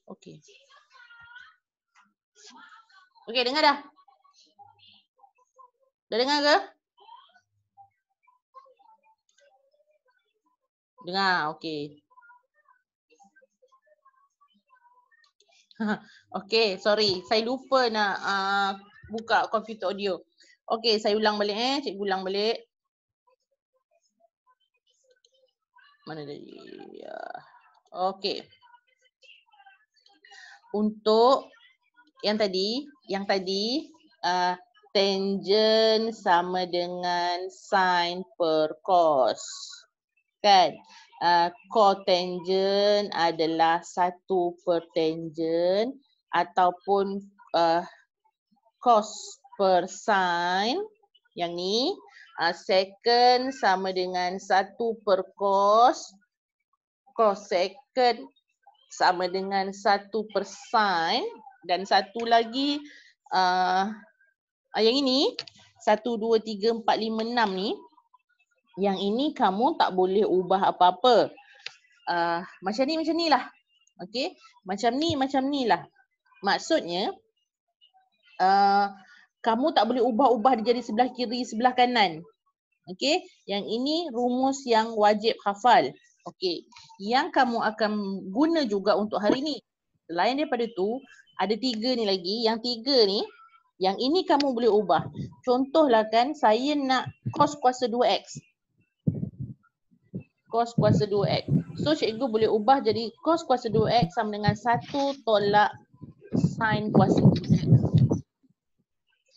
Okey. Okey, dengar dah? Dah dengar ke? Dengar, okey. Okey, sorry. Saya lupa nak buka komputer audio. Okey, saya ulang balik Cikgu ulang balik. Mana tadi? Okey. Untuk yang tadi tangent sama dengan sin per cos. Kan? Cotangent adalah 1 per tangent ataupun cos per sin. Yang ni secant sama dengan 1 per cos. Cos secant sama dengan 1 per sin. Dan satu lagi yang ini 1, 2, 3, 4, 5, 6 ni. Yang ini kamu tak boleh ubah apa-apa. Macam ni lah. Okey, macam ni lah. Maksudnya kamu tak boleh ubah-ubah dia jadi sebelah kiri, sebelah kanan. Okey, yang ini rumus yang wajib hafal. Okey, yang kamu akan guna juga untuk hari ni. Selain daripada tu, ada 3 ni lagi. Yang 3 ni, yang ini kamu boleh ubah. Contohlah kan, saya nak cos kuasa 2x. Cos kuasa 2x. So, cikgu boleh ubah jadi cos kuasa 2x sama dengan 1 tolak sin kuasa 2x.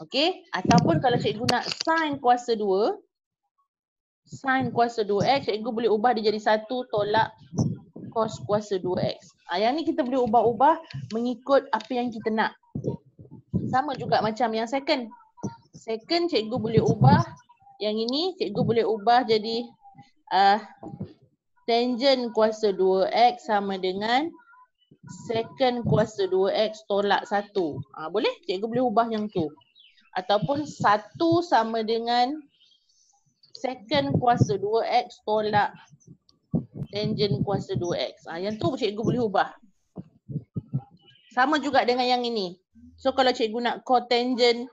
Okey, ataupun kalau cikgu nak sin kuasa 2, sin kuasa 2x, cikgu boleh ubah dia jadi 1 tolak cos kuasa 2x. Yang ni kita boleh ubah-ubah mengikut apa yang kita nak. Sama juga macam yang second. Second cikgu boleh ubah, yang ini cikgu boleh ubah jadi tangent kuasa 2x sama dengan secant kuasa 2x tolak 1. Boleh? Cikgu boleh ubah yang tu. Ataupun 1 sama dengan secant kuasa 2x tolak tangent kuasa 2x. Yang tu cikgu boleh ubah. Sama juga dengan yang ini. So kalau cikgu nak cotangent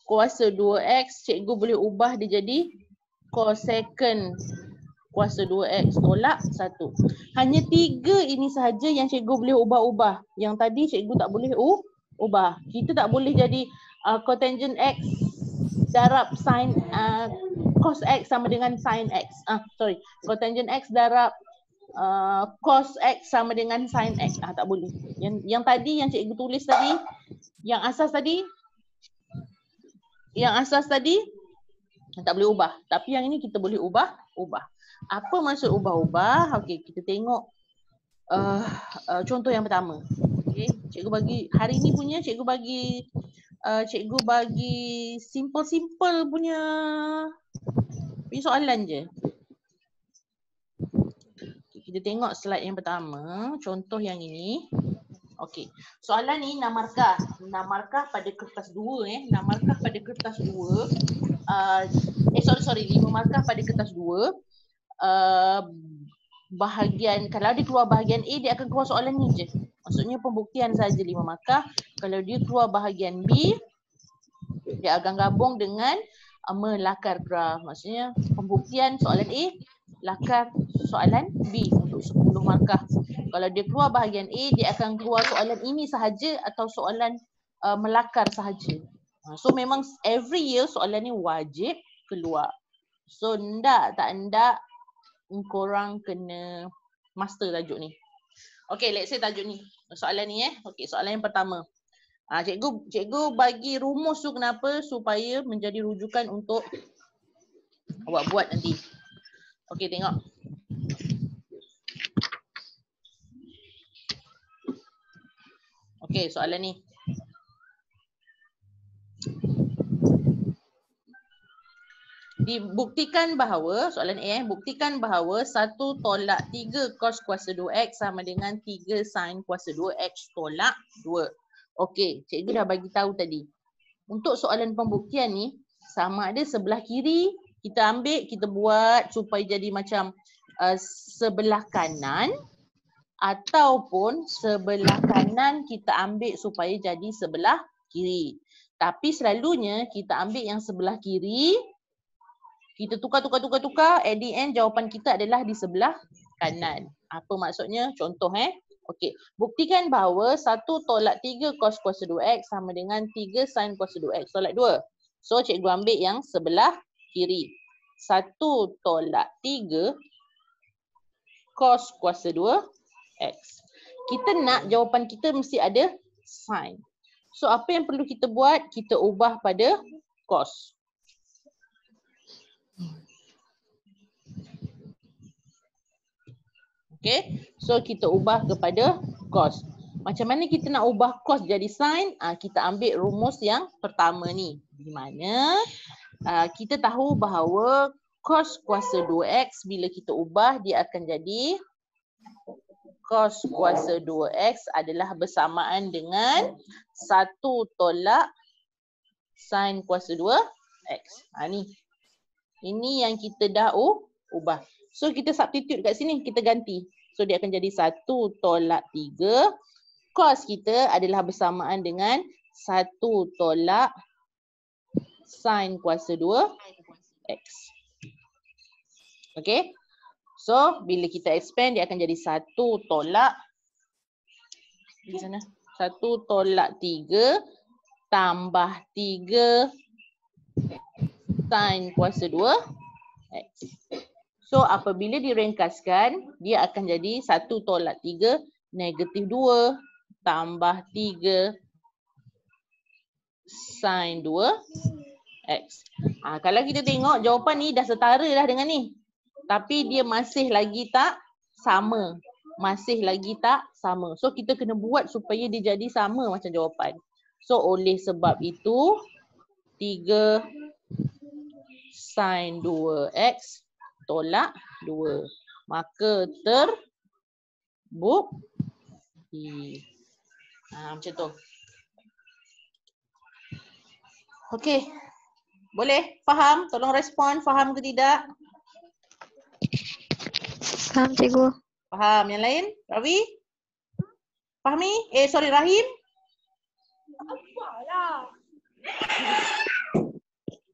kuasa 2x, cikgu boleh ubah dia jadi cosecant kuasa 2x tolak 1. Hanya 3 ini sahaja yang cikgu boleh ubah-ubah. Yang tadi cikgu tak boleh ubah. Kita tak boleh jadi cotangent x darab sin cos x sama dengan sin x. Cotangent x darab cos x sama dengan sin x. Tak boleh. Yang tadi yang cikgu tulis tadi, yang asas tadi tak boleh ubah. Tapi yang ini kita boleh ubah. Apa maksud ubah-ubah? Okey, kita tengok contoh yang pertama. Okey, cikgu bagi hari ni punya cikgu bagi simple punya soalan je. Okay, kita tengok slide yang pertama, contoh yang ini. Okey, soalan ni 6 markah. 6 markah pada kertas 2 6 markah pada kertas 2. 5 markah pada kertas 2. bahagian, kalau dia keluar bahagian A, dia akan keluar soalan ni je. Maksudnya pembuktian saja 5 markah. Kalau dia keluar bahagian B, dia akan gabung dengan melakar graf. Maksudnya pembuktian soalan A, lakar soalan B untuk 10 markah. Kalau dia keluar bahagian A, dia akan keluar soalan ini sahaja atau soalan melakar sahaja. So memang every year soalan ni wajib keluar. So tak ndak korang kena master tajuk ni. Okay, let's say tajuk ni. Soalan ni Okay, soalan yang pertama. Cikgu bagi rumus tu kenapa? Supaya menjadi rujukan untuk awak buat nanti. Okay, tengok. Okay, soalan ni. Dibuktikan bahawa, soalan A, buktikan bahawa 1 tolak 3 cos kuasa 2x sama dengan 3 sin kuasa 2x tolak 2. Okey, cikgu dah bagi tahu tadi. Untuk soalan pembuktian ni, sama ada sebelah kiri kita ambil, kita buat supaya jadi macam sebelah kanan, ataupun sebelah kanan kita ambil supaya jadi sebelah kiri. Tapi selalunya kita ambil yang sebelah kiri, kita tukar, at the end jawapan kita adalah di sebelah kanan. Apa maksudnya? Contoh Okey, buktikan bahawa 1 tolak 3 cos kuasa 2x sama dengan 3 sin kuasa 2x tolak 2. So cikgu ambil yang sebelah kiri. 1 tolak 3 cos kuasa 2x. Kita nak jawapan kita mesti ada sin. So apa yang perlu kita buat? Kita ubah pada cos. Okay, so kita ubah kepada cos. Macam mana kita nak ubah cos jadi sin? Kita ambil rumus yang pertama ni. Di mana kita tahu bahawa cos kuasa 2x bila kita ubah dia akan jadi cos kuasa 2x adalah bersamaan dengan 1 tolak sin kuasa 2x. Ni. Ini yang kita dah ubah. So kita substitute kat sini, kita ganti. So dia akan jadi 1 tolak 3. Cos kita adalah bersamaan dengan 1 tolak sin kuasa 2x. Okay. So bila kita expand dia akan jadi 1 tolak di sana. 1 tolak 3 tambah 3 sin kuasa 2x. So apabila diringkaskan, dia akan jadi 1 tolak 3 negatif 2 tambah 3 sin 2x. Kalau kita tengok jawapan ni dah setara dah dengan ni. Tapi dia masih lagi tak sama. So kita kena buat supaya dia jadi sama macam jawapan. So oleh sebab itu 3 sin 2x tolak 2. Maka terbukti. Macam tu. Okey. Boleh? Faham? Tolong respon. Faham ke tidak? Faham, cikgu. Faham. Yang lain? Ravi? Fahmi? Rahim?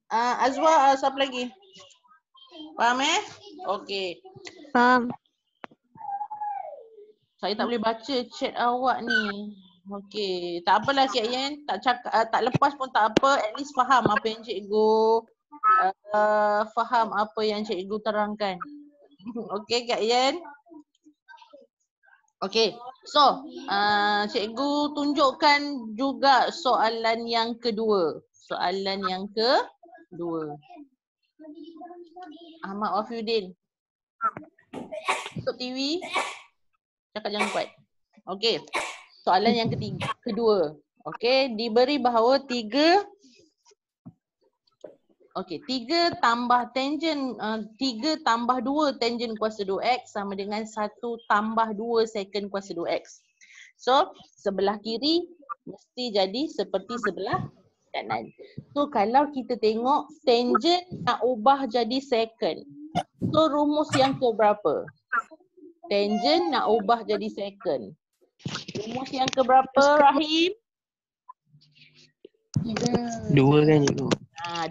Azwa, siapa lagi? Faham Okey. Faham. Saya tak boleh baca chat awak ni. Okey, tak apalah Kak Yen, tak lepas pun tak apa, at least faham apa yang cikgu terangkan. Okey Kak Yen. Okey. So, cikgu tunjukkan juga soalan yang kedua. Ahmad Wafiuddin. Tutup TV. Cakap jangan kuat. Okey. Soalan yang kedua. Okey, diberi bahawa 3 tambah tangent 3 tambah 2 tangent kuasa 2x sama dengan 1 tambah 2 secant kuasa 2x. So, sebelah kiri mesti jadi seperti sebelah kanan. So, kalau kita tengok tangent nak ubah jadi secant. So rumus yang keberapa? Tangent nak ubah jadi secant. Rumus yang keberapa, Rahim? 2 kan cikgu?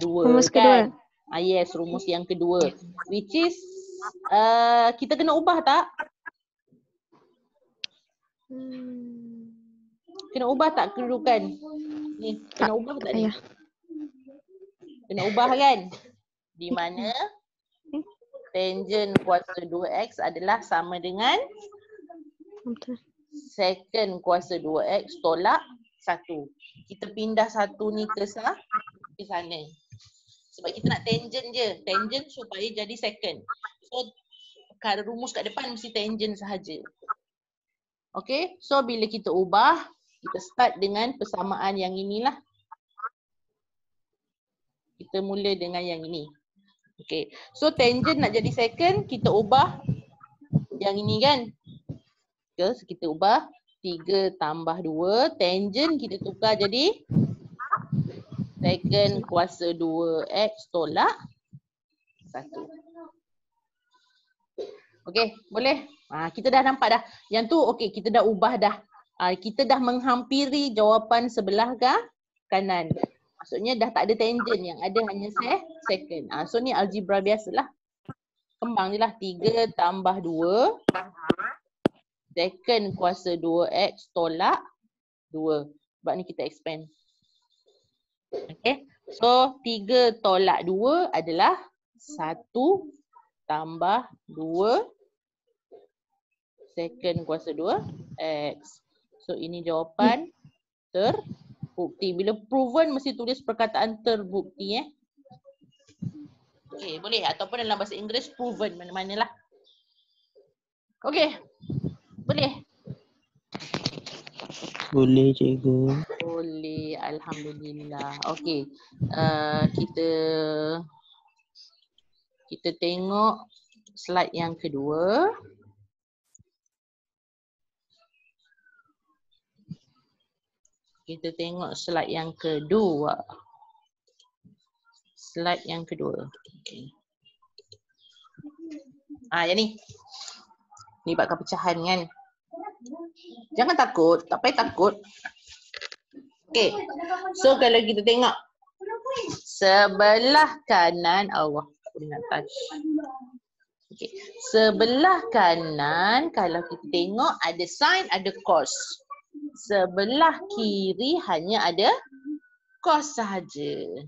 Dua Rumus kan? kedua. Yes, rumus yang kedua. Which is, kita kena ubah tak? Kena ubah tak kedudukan? Ni, kena ubah tak ni? Ayah. Kena ubah kan? Di mana tangent kuasa 2x adalah sama dengan Betul. secant kuasa 2x tolak 1. Kita pindah 1 ni ke sana. Sebab kita nak tangent je. Tangent supaya jadi secant. So, kalau rumus kat depan mesti tangent sahaja. Okay, so bila kita ubah, kita start dengan persamaan yang inilah. Kita mula dengan yang ini. Okay, so tangent nak jadi secant, kita ubah yang ini kan. Okay, so kita ubah 3 tambah 2. Tangent kita tukar jadi secant kuasa 2x tolak 1. Okay, boleh? Kita dah nampak dah. Yang tu okay, kita dah ubah dah. Kita dah menghampiri jawapan sebelah kanan. Maksudnya dah tak ada tangent, yang ada hanya secant. So ni algebra biasalah. Kembang je lah. 3 tambah 2. Secant kuasa 2x tolak 2. Sebab ni kita expand. Okay. So 3 tolak 2 adalah 1 tambah 2 secant kuasa 2x. So ini jawapan terbukti. Bila proven mesti tulis perkataan terbukti Okay, boleh. Ataupun dalam bahasa Inggeris proven, mana-manalah. Okay. Boleh? Boleh cikgu. Boleh. Alhamdulillah. Okay. Kita tengok slide yang kedua. Kita tengok slide yang kedua. Slide yang kedua. Okay. Yang ni. Ni bakal pecahan kan. Jangan takut. Tak payah takut. Okay. So kalau kita tengok. Sebelah kanan. Allah. Tak boleh nak touch. Okay. Sebelah kanan. Kalau kita tengok ada sin, ada cos. Sebelah kiri hanya ada cos sahaja.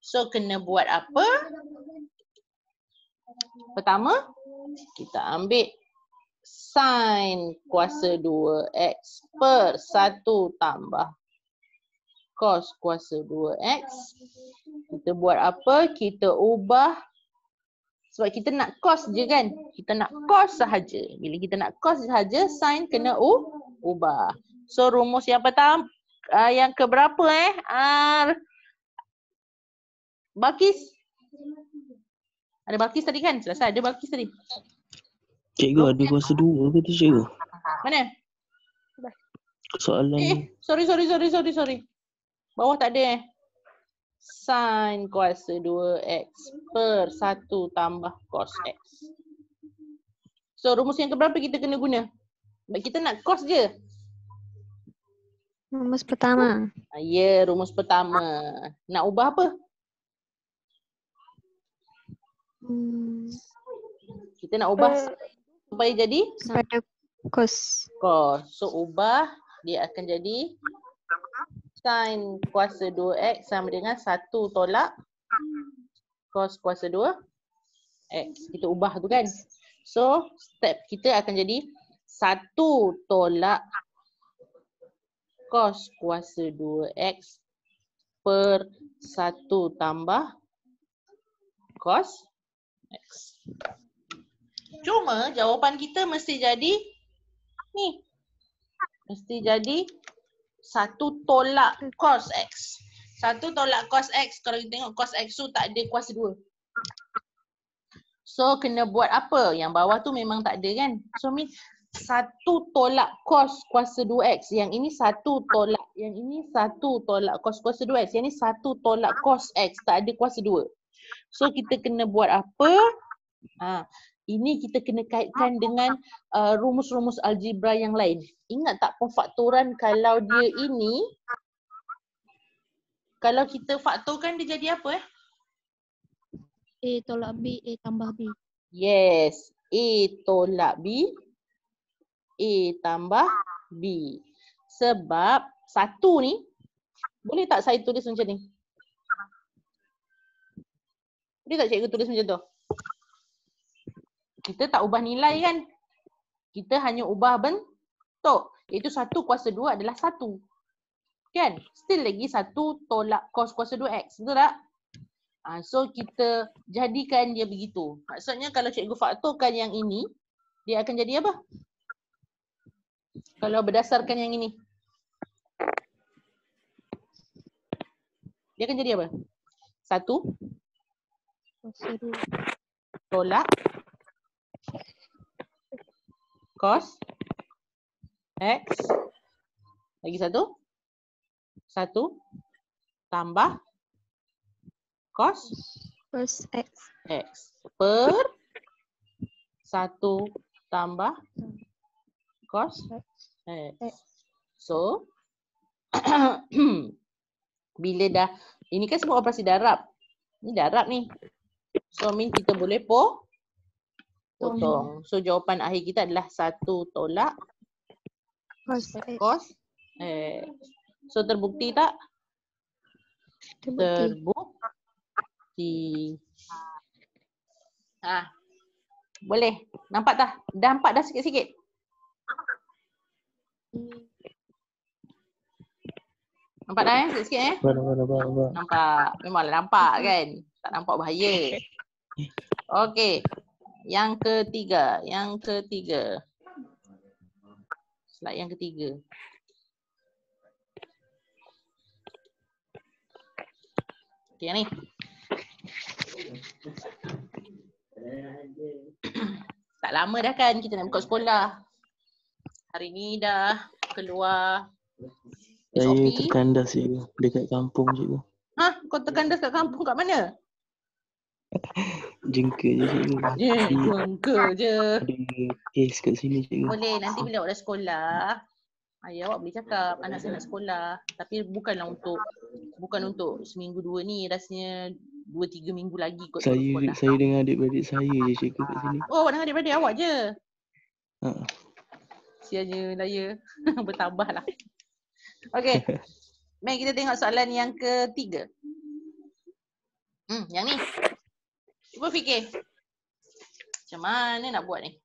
So kena buat apa? Pertama, kita ambil sin kuasa 2x per 1 tambah cos kuasa 2x. Kita buat apa? Kita ubah. Sebab kita nak cos je kan? Kita nak cos sahaja. Bila kita nak cos sahaja, sin kena ubah. So rumus yang pertama, yang keberapa Balkis? Ada Balkis tadi kan? Selesai ada Balkis tadi. Cikgu ada kuasa 2 ke tu cikgu? Mana? Soalan Sorry. Bawah tak ada sin kuasa 2x per 1 tambah cos x. So rumus yang keberapa kita kena guna? Sebab kita nak cos je. Rumus pertama. Ya, rumus pertama. Nak ubah apa? Kita nak ubah supaya jadi Pada cos. cos. So ubah, dia akan jadi sin kuasa 2x sama dengan 1 tolak cos kuasa 2x. Kita ubah tu kan. So step kita akan jadi 1 tolak cos kuasa 2x per 1 tambah cos x. Cuma jawapan kita mesti jadi ni. Mesti jadi 1 tolak cos x. 1 tolak cos x, kalau kita tengok cos x tu tak ada kuasa 2. So kena buat apa? Yang bawah tu memang tak ada kan? So mean 1 tolak cos kuasa 2x. Yang ini 1 tolak. Yang ini 1 tolak cos kuasa 2x. Yang ini 1 tolak cos x. Tak ada kuasa 2. So kita kena buat apa? Ini kita kena kaitkan dengan rumus-rumus algebra yang lain. Ingat tak pemfaktoran kalau dia ini, kalau kita faktorkan dia jadi apa A tolak B, A tambah B. Yes, A tolak B, A tambah B. Sebab satu ni, boleh tak saya tulis macam ni? Boleh tak cikgu tulis macam tu? Kita tak ubah nilai kan? Kita hanya ubah bentuk. Iaitu 1 kuasa 2 adalah 1. Kan? Still lagi 1 tolak cos kuasa 2x. Betul tak? So kita jadikan dia begitu. Maksudnya kalau cikgu faktorkan yang ini, dia akan jadi apa? Kalau berdasarkan yang ini. Dia akan jadi apa? 1 Kuasa 2. tolak cos x lagi 1 tambah cos Cos X. x per 1 tambah cos x. So bila dah, ini kan semua operasi darab. Ini darab ni. So mean kita boleh potong. So jawapan akhir kita adalah 1 tolak Cos X. cos x. So terbukti tak? Terbukti. Boleh. Nampak tak? Nampak dah sikit-sikit? Nampak dah sikit-sikit Nampak. Nampak. Memanglah nampak kan? Tak nampak bahaya. Okey. Yang ketiga. Slide yang ketiga. Okey, yang ni. Tak lama dah kan kita nak buka sekolah. Hari ni dah keluar Saya SOP. terkandas cikgu. Dekat kampung cikgu. Kau terkandas kat kampung kat mana? Jengka je cikgu. Jengka je. Ada kes kat sini cikgu. Boleh, nanti bila awak dah sekolah, ayah awak boleh cakap anak saya nak sekolah. Tapi bukan untuk seminggu dua ni, rasanya 2-3 minggu lagi kot sekolah. Saya dengan adik-beradik saya je cikgu kat sini. Oh, dengan adik-beradik awak je? Ha. Sianya laya. Bertambah lah. Okey. Mari kita tengok soalan yang ketiga. Yang ni. Cuba fikir. Macam mana nak buat ni?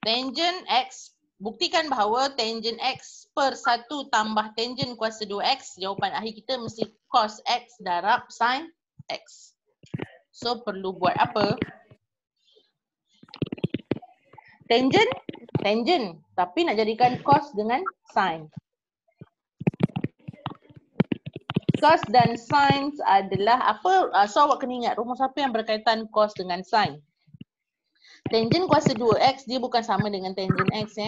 Tangent X. Buktikan bahawa tangent X per 1 tambah tangent kuasa 2X. Jawapan akhir kita mesti cos X darab sin X. So perlu buat apa? Tangent. Tapi nak jadikan cos dengan sin. Cos dan sin adalah apa? So awak kena ingat rumus apa yang berkaitan cos dengan sin. Tangent kuasa 2x dia bukan sama dengan tangent x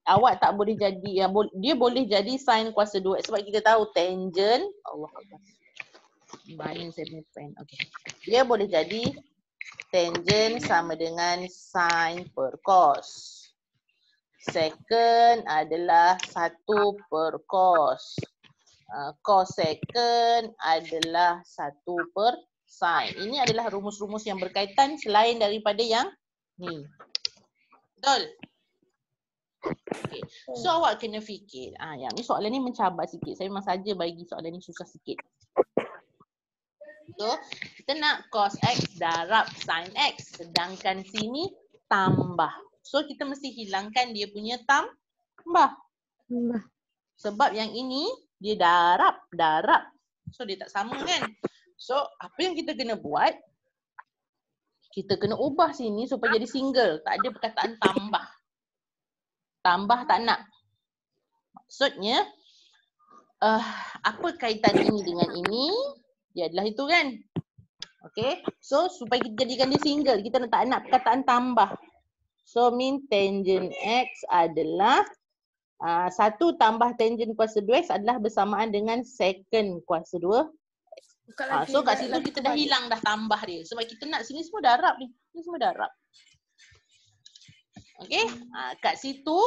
Awak tak boleh jadi, dia boleh jadi sin kuasa 2x sebab kita tahu tangent, Allah Allah. Mana saya punya pen? Okey. Dia boleh jadi tangent sama dengan sin per cos. Second adalah 1 per cos. Cos second adalah 1 per sin. Ini adalah rumus-rumus yang berkaitan selain daripada yang ni. Betul? Okay. So awak kena fikir. Yang ni soalan ni mencabar sikit. Saya memang saja bagi soalan ni susah sikit. So kita nak cos X darab sin X. Sedangkan sini tambah. So kita mesti hilangkan dia punya tambah. Sebab yang ini dia darab. So dia tak sama kan? So apa yang kita kena buat? Kita kena ubah sini supaya jadi single. Tak ada perkataan tambah. Tambah tak nak. Maksudnya, apa kaitan ini dengan ini? Dia adalah itu kan? Okay. So, supaya kita jadikan dia single, kita tak nak perkataan tambah. So, mean tangent X adalah 1 tambah tangent kuasa 2x adalah bersamaan dengan secant kuasa 2. So kat situ kita dah hilang dah tambah dia. Sebab kita nak sini semua darab ni. Ni semua darab. Okey. Kat situ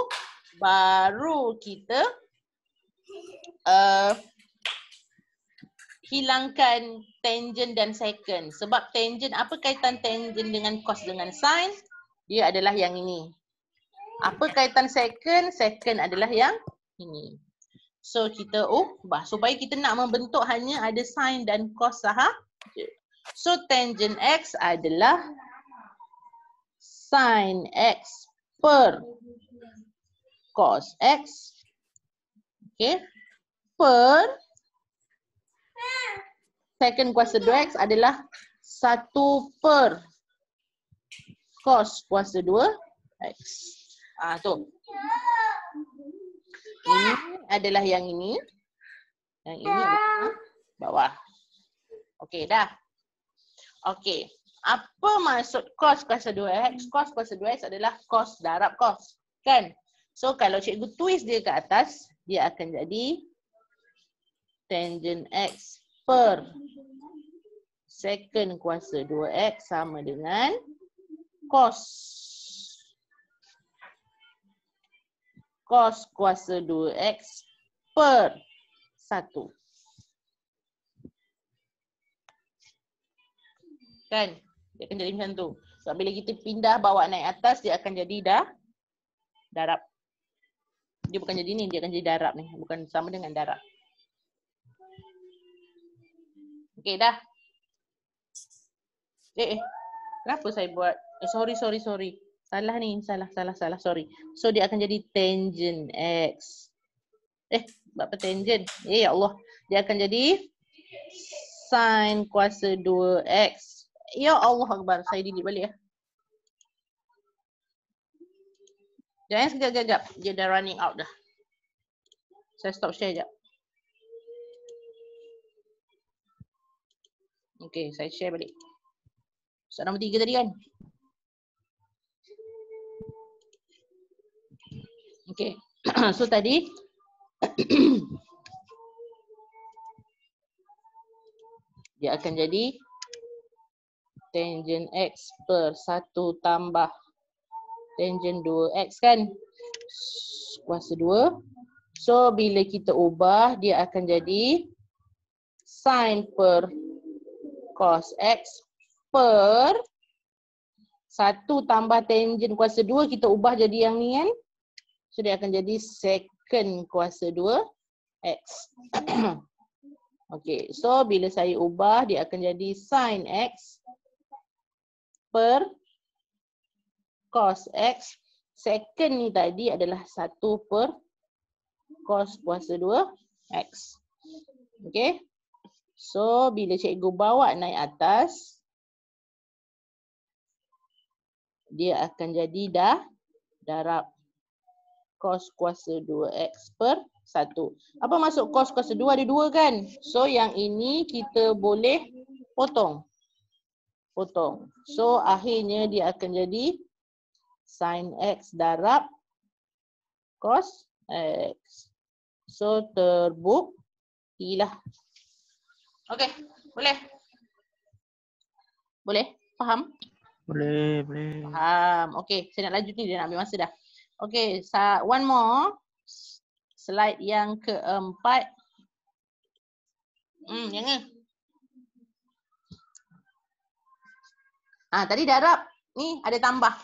baru kita hilangkan tangent dan secant. Sebab tangent, apa kaitan tangent dengan cos dengan sin? Dia adalah yang ini. Apa kaitan secant? Secant adalah yang ini. So kita ubah supaya kita nak membentuk hanya ada sin dan cos sahaja. So tangent x adalah sin x per cos x. Okay. Per secant kuasa 2x adalah 1 per cos kuasa 2x. Tu. Ini adalah yang ini. Yang ini adalah bawah. Okey dah. Okey. Apa maksud cos kuasa 2x? Cos kuasa 2x adalah cos darab cos. Kan? So kalau cikgu twist dia ke atas, dia akan jadi tangent x per secant kuasa 2x sama dengan cos kuasa 2x per 1. Kan? Dia akan jadi macam tu. Sebab bila kita pindah bawa naik atas, dia akan jadi darab. Dia bukan jadi ni, dia akan jadi darab ni. Bukan sama dengan darab. Okey dah. Kenapa saya buat? Sorry. Salah ni, salah, sorry. So dia akan jadi tangent x. Apa tangent? Ya Allah. Dia akan jadi sin kuasa 2x. Ya Allah Akbar. Saya delete balik ya. Jangan sekejap. Dia dah running out dah. Saya stop share sekejap. Okay, saya share balik. Soalan nombor 3 tadi kan? Okay. So tadi dia akan jadi tangent x per 1 tambah tangent 2x kan? Kuasa 2. So bila kita ubah, dia akan jadi sin per cos x per 1 tambah tangent kuasa 2, kita ubah jadi yang ni kan. So dia akan jadi secant kuasa 2x. Okay, so bila saya ubah, dia akan jadi sin x per cos x. Secant ni tadi adalah 1 per cos kuasa 2x. Okay. So bila cikgu bawa naik atas, dia akan jadi darab cos kuasa 2x per 1. Apa maksud cos kuasa 2? Ada 2 kan? So yang ini kita boleh potong. So akhirnya dia akan jadi sin x darab cos x. So terbuktilah. Okey, boleh? Boleh? Faham? Boleh. Faham. Okey, saya nak lanjut ni, dia nak ambil masa dah. Okey, one more. Slide yang keempat. Yang ni. Tadi darab. Ni ada tambah.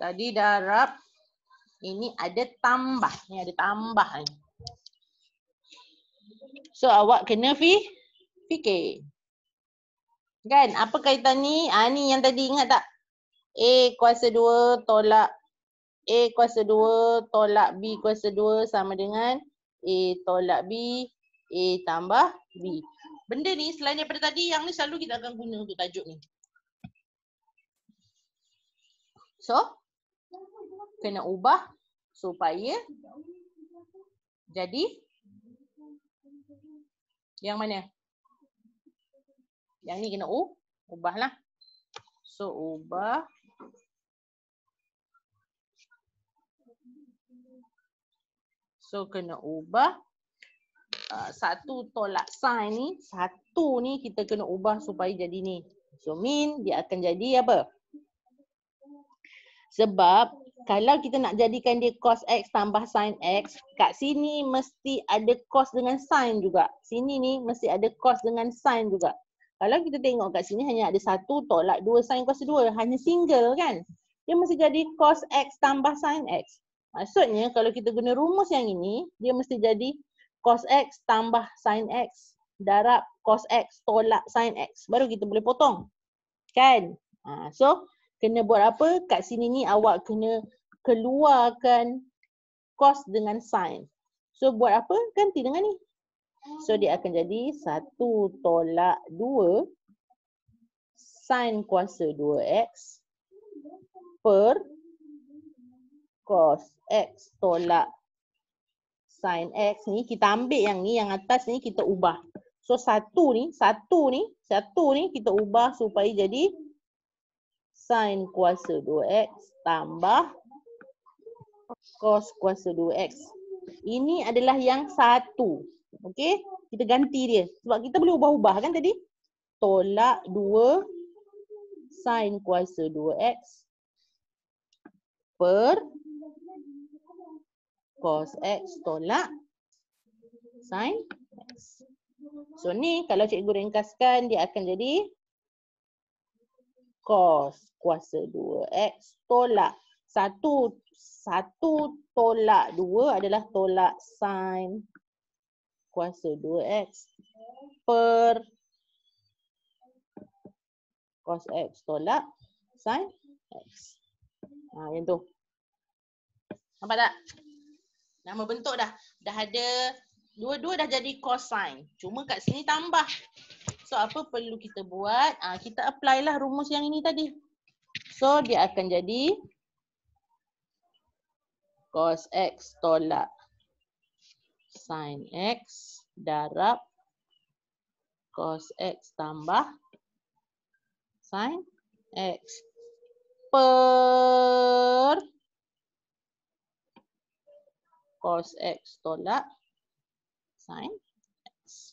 Tadi darab. Ini ada tambah. Ni ada tambah ni. So awak kena fikir. Kan? Apa kaitan ni? Ni yang tadi ingat tak? A kuasa 2 tolak A kuasa 2 tolak B kuasa 2 sama dengan A tolak B, A tambah B. Benda ni selain daripada tadi, yang ni selalu kita akan guna untuk tajuk ni. So, kena ubah supaya jadi yang mana? Yang ni kena ubahlah So ubah. So kena ubah. Satu tolak sin ni, satu ni kita kena ubah supaya jadi ni. So min dia akan jadi apa? Sebab kalau kita nak jadikan dia cos X tambah sin X, kat sini mesti ada cos dengan sin juga. Sini ni mesti ada cos dengan sin juga. Kalau kita tengok kat sini hanya ada satu tolak 2 sin kuasa 2. Hanya single kan. Dia mesti jadi cos X tambah sin X. Maksudnya kalau kita guna rumus yang ini, dia mesti jadi cos X tambah sin X darab cos X tolak sin X. Baru kita boleh potong. Kan? So kena buat apa? Kat sini ni awak kena keluarkan cos dengan sin. So buat apa? Ganti dengan ni. So dia akan jadi 1 tolak 2 sin kuasa 2x per cos x tolak sin x ni. Kita ambil yang ni, yang atas ni kita ubah. So satu ni kita ubah supaya jadi sin kuasa 2x tambah cos kuasa 2x. Ini adalah yang satu. Okey, kita ganti dia. Sebab kita boleh ubah-ubah kan tadi. Tolak 2 sin kuasa 2x per cos x tolak sin x. So ni kalau cikgu ringkaskan dia akan jadi cos kuasa 2x tolak 1 tolak 2 adalah tolak sin kuasa 2x per cos x tolak sin x. Yang tu. Nampak tak? Nama bentuk dah ada, dua-dua dah jadi cosine. Cuma kat sini tambah. So apa perlu kita buat? Kita apply lah rumus yang ini tadi. So dia akan jadi cos x tolak sin x darab cos x tambah sin x per cos x tolak sin x.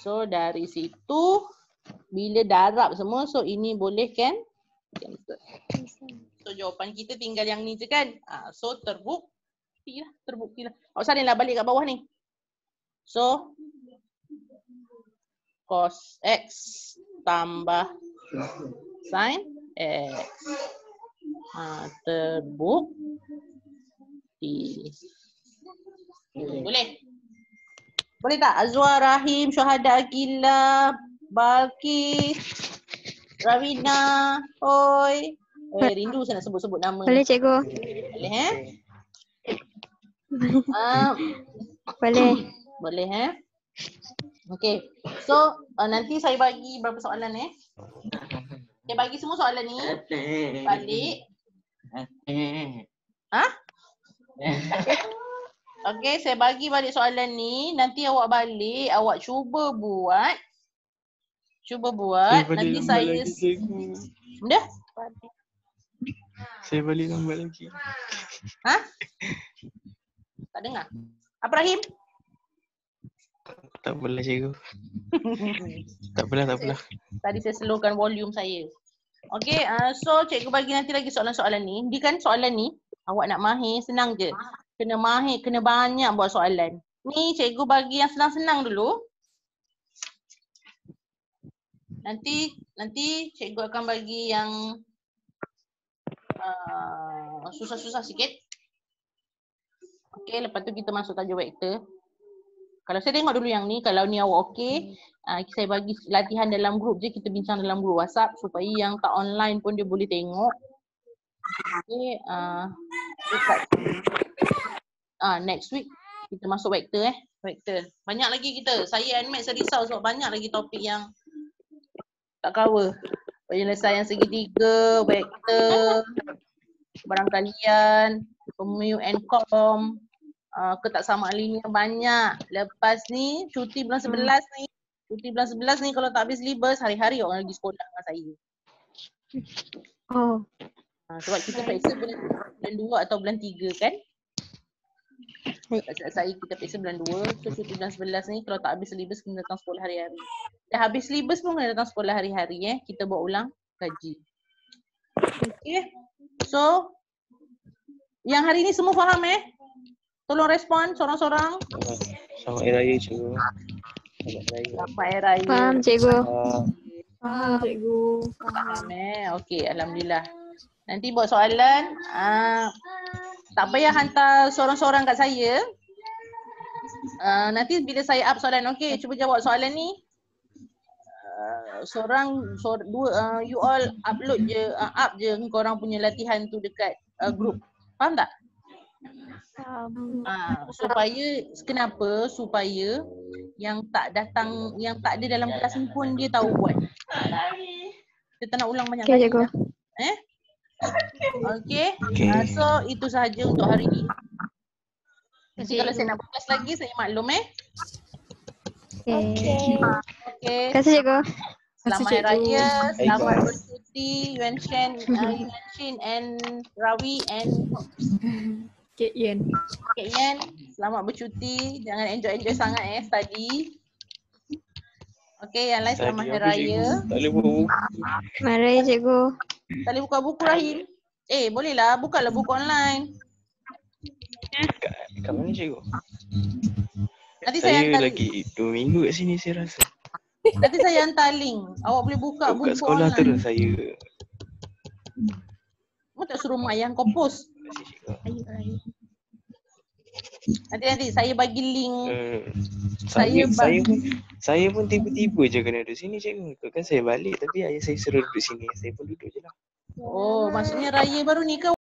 So dari situ bila darab semua, so ini boleh kan? So jawapan kita tinggal yang ni je kan? So terbukti lah. Awak salinlah balik kat bawah ni. So cos x tambah sin x. Terbukti. Boleh? Boleh tak? Azwar, Rahim, Syuhada, Akila, Balkis, Rawina, Hoi. Rindu saya nak sebut-sebut nama. Boleh cikgu. Boleh Boleh. Boleh Okey. So nanti saya bagi berapa soalan Saya bagi semua soalan ni balik. Okey, saya bagi balik soalan ni. Nanti awak balik, awak cuba buat. Nanti saya Benda? Saya balik lambat lagi. Tak dengar. Apa Rahim? Tak apalah cikgu. Tak apalah. Tadi saya slowkan volume saya. Okey, so cikgu bagi nanti lagi soalan-soalan ni. Dia kan soalan ni, awak nak mahir senang je. Kena mahir, kena banyak buat soalan. Ni cikgu bagi yang senang-senang dulu. Nanti cikgu akan bagi yang susah-susah sikit. Okey, lepas tu kita masuk tajuk vektor. Kalau saya tengok dulu yang ni, kalau ni awak okey, saya bagi latihan dalam grup je, kita bincang dalam grup WhatsApp supaya yang tak online pun dia boleh tengok. Okey, next week kita masuk vektor vektor. Banyak lagi kita. Saya NMAX risau sebab banyak lagi topik yang tak cover. Penyelesaian segitiga, vektor, barangkalian, Mu and Com, ketaksamaan linear banyak. Lepas ni cuti bulan 11 ni. Cuti bulan 11 ni kalau tak habis syllabus, hari-hari orang lagi sekolah dengan saya. Oh. Sebab kita periksa bulan 2 atau bulan 3 kan? Saya kita periksa bulan 2, so cuti bulan 11 ni kalau tak habis syllabus kena datang sekolah hari-hari. Dah habis syllabus pun kena datang sekolah hari-hari kita buat ulang kaji. Okay. So yang hari ni semua faham Tolong respon seorang-seorang. Selamat Hari Raya cikgu. Selamat Raya. Selamat Hari Raya. Faham cikgu. Faham cikgu. Faham Okey, alhamdulillah. Nanti buat soalan, tak payah hantar seorang-seorang kat saya. Nanti bila saya up soalan, okey, cuba jawab soalan ni. You all upload je, up je korang punya latihan tu dekat group. Faham tak? Kenapa? Supaya yang tak datang, yang tak ada dalam kelas ni pun dia tahu buat. Kita tak nak ulang banyak kali. Cikgu. Okay. So itu sahaja untuk hari ni. Nanti kalau saya nak kelas lagi saya maklum Okay. Okay. Terima kasih cikgu. Selamat Hari Raya, selamat bercuti Yuan Shin and Rawi and Kek Yen. Kek Yen. Selamat bercuti, jangan enjoy sangat study. Okay, yang lain selamat Hari Raya. Tak boleh buka buku. Mari cikgu. Tak boleh buka buku Rahim. Bolehlah, bukalah buku online. Kat mana cikgu? Nanti saya Saya hantar lagi 2 minggu kat sini saya rasa. Nanti saya hantar link. Awak boleh buka buku Kat sekolah online. terus saya. Kamu tak suruh mak ayah kau post. Terima kasih cikgu. Nanti saya bagi link. Saya pun tiba-tiba je kena duduk sini cikgu. Kan saya balik tapi ayah saya suruh duduk sini. Saya pun duduk je lah. Oh, maksudnya raya baru ni ke